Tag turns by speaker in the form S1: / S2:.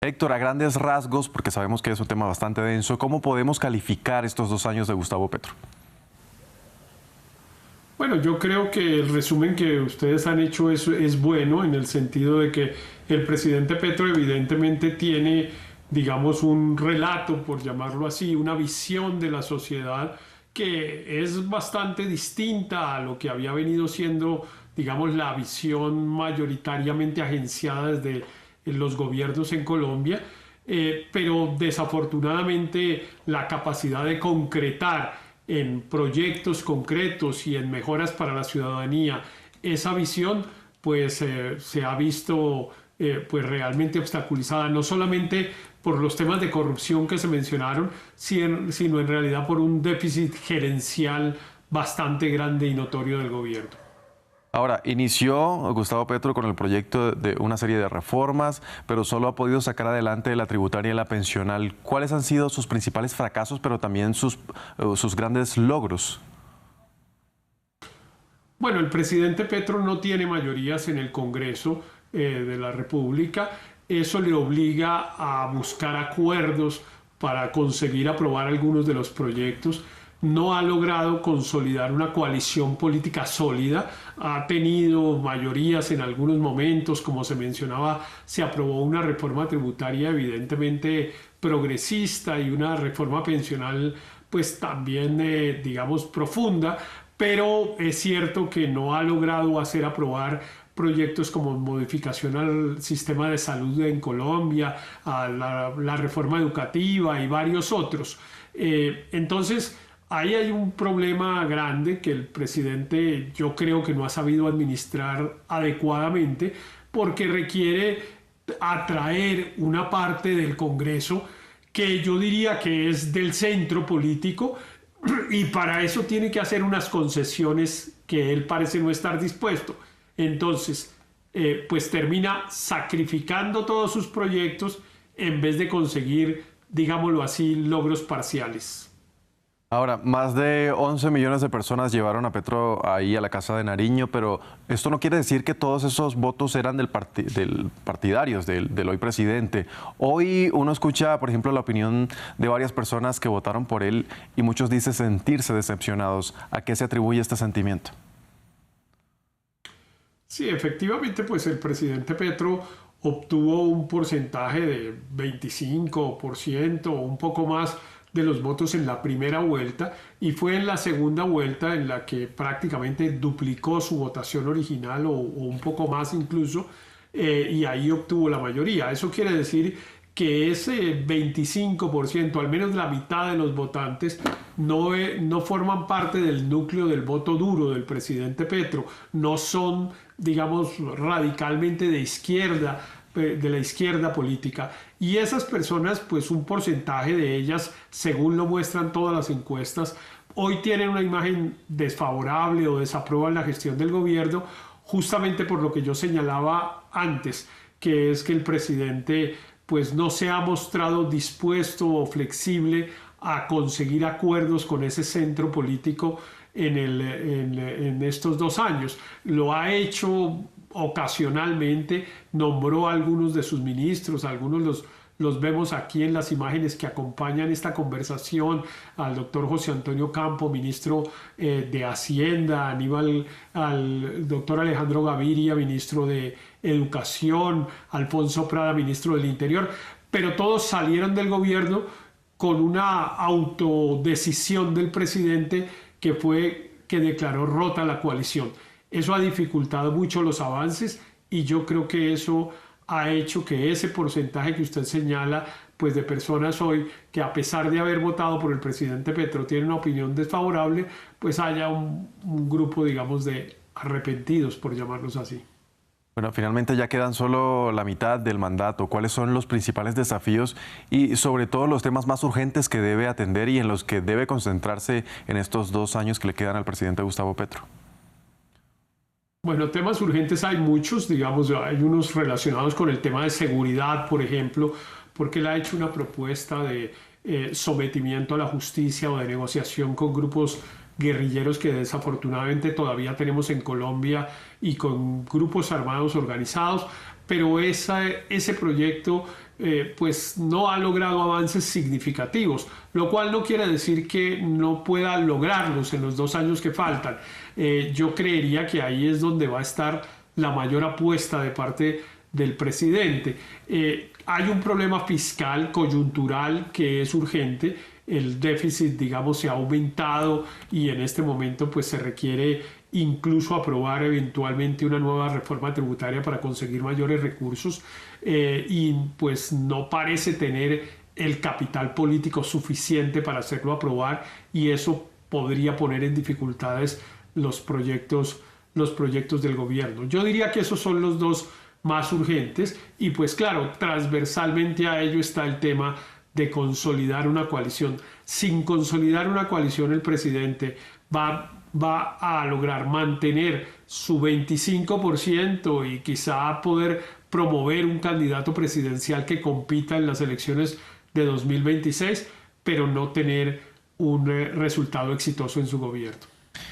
S1: Héctor, a grandes rasgos, porque sabemos que es un tema bastante denso, ¿cómo podemos calificar estos 2 años de Gustavo Petro?
S2: Bueno, yo creo que el resumen que ustedes han hecho es bueno en el sentido de que el presidente Petro evidentemente tiene, digamos, un relato, por llamarlo así, una visión de la sociedad que es bastante distinta a lo que había venido siendo, digamos, la visión mayoritariamente agenciada desde los gobiernos en Colombia, pero desafortunadamente la capacidad de concretar en proyectos concretos y en mejoras para la ciudadanía esa visión pues se ha visto pues realmente obstaculizada, no solamente por los temas de corrupción que se mencionaron, sino en realidad por un déficit gerencial bastante grande y notorio del gobierno.
S1: Ahora, inició Gustavo Petro con el proyecto de una serie de reformas, pero solo ha podido sacar adelante la tributaria y la pensional. ¿Cuáles han sido sus principales fracasos, pero también sus grandes logros?
S2: Bueno, el presidente Petro no tiene mayorías en el Congreso de la República. Eso le obliga a buscar acuerdos para conseguir aprobar algunos de los proyectos. No ha logrado consolidar una coalición política sólida. Ha tenido mayorías en algunos momentos, como se mencionaba, se aprobó una reforma tributaria evidentemente progresista y una reforma pensional pues también, digamos, profunda, pero es cierto que no ha logrado hacer aprobar proyectos como modificación al sistema de salud en Colombia, a la reforma educativa y varios otros. Entonces, ahí hay un problema grande que el presidente yo creo que no ha sabido administrar adecuadamente porque requiere atraer una parte del Congreso que yo diría que es del centro político y para eso tiene que hacer unas concesiones que él parece no estar dispuesto. Entonces, pues termina sacrificando todos sus proyectos en vez de conseguir, digámoslo así, logros parciales.
S1: Ahora, más de 11 millones de personas llevaron a Petro ahí a la Casa de Nariño, pero esto no quiere decir que todos esos votos eran del partidarios del hoy presidente. Hoy uno escucha, por ejemplo, la opinión de varias personas que votaron por él y muchos dicen sentirse decepcionados. ¿A qué se atribuye este sentimiento?
S2: Sí, efectivamente, pues el presidente Petro obtuvo un porcentaje de 25% o un poco más de los votos en la primera vuelta y fue en la segunda vuelta en la que prácticamente duplicó su votación original o un poco más incluso, y ahí obtuvo la mayoría. Eso quiere decir que ese 25%, al menos la mitad de los votantes, no forman parte del núcleo del voto duro del presidente Petro, no son, digamos, radicalmente de izquierda, de la izquierda política. Y esas personas, pues un porcentaje de ellas, según lo muestran todas las encuestas, hoy tienen una imagen desfavorable o desaprueban la gestión del gobierno, justamente por lo que yo señalaba antes, que es que el presidente pues no se ha mostrado dispuesto o flexible a conseguir acuerdos con ese centro político en estos 2 años. Lo ha hecho ocasionalmente, nombró a algunos de sus ministros, algunos los vemos aquí en las imágenes que acompañan esta conversación, al doctor José Antonio Campo, ministro de Hacienda, al doctor Alejandro Gaviria, ministro de Educación, Alfonso Prada, ministro del Interior, pero todos salieron del gobierno con una autodecisión del presidente que fue que declaró rota la coalición. Eso ha dificultado mucho los avances y yo creo que eso ha hecho que ese porcentaje que usted señala, pues de personas hoy que a pesar de haber votado por el presidente Petro tienen una opinión desfavorable, pues haya un grupo, digamos, de arrepentidos, por llamarlos así.
S1: Bueno, finalmente ya quedan solo la mitad del mandato. ¿Cuáles son los principales desafíos y sobre todo los temas más urgentes que debe atender y en los que debe concentrarse en estos 2 años que le quedan al presidente Gustavo Petro?
S2: Bueno, temas urgentes hay muchos, digamos, hay unos relacionados con el tema de seguridad, por ejemplo, porque él ha hecho una propuesta de sometimiento a la justicia o de negociación con grupos guerrilleros que desafortunadamente todavía tenemos en Colombia y con grupos armados organizados, pero ese proyecto pues no ha logrado avances significativos, lo cual no quiere decir que no pueda lograrlos en los 2 años que faltan. Yo creería que ahí es donde va a estar la mayor apuesta de parte del presidente. Hay un problema fiscal coyuntural que es urgente. El déficit, digamos, se ha aumentado y en este momento pues se requiere incluso aprobar eventualmente una nueva reforma tributaria para conseguir mayores recursos, y pues no parece tener el capital político suficiente para hacerlo aprobar, y eso podría poner en dificultades los proyectos del gobierno. Yo diría que esos son los dos más urgentes, y pues claro, transversalmente a ello está el tema de consolidar una coalición. Sin consolidar una coalición, el presidente va a lograr mantener su 25% y quizá poder promover un candidato presidencial que compita en las elecciones de 2026, pero no tener un resultado exitoso en su gobierno.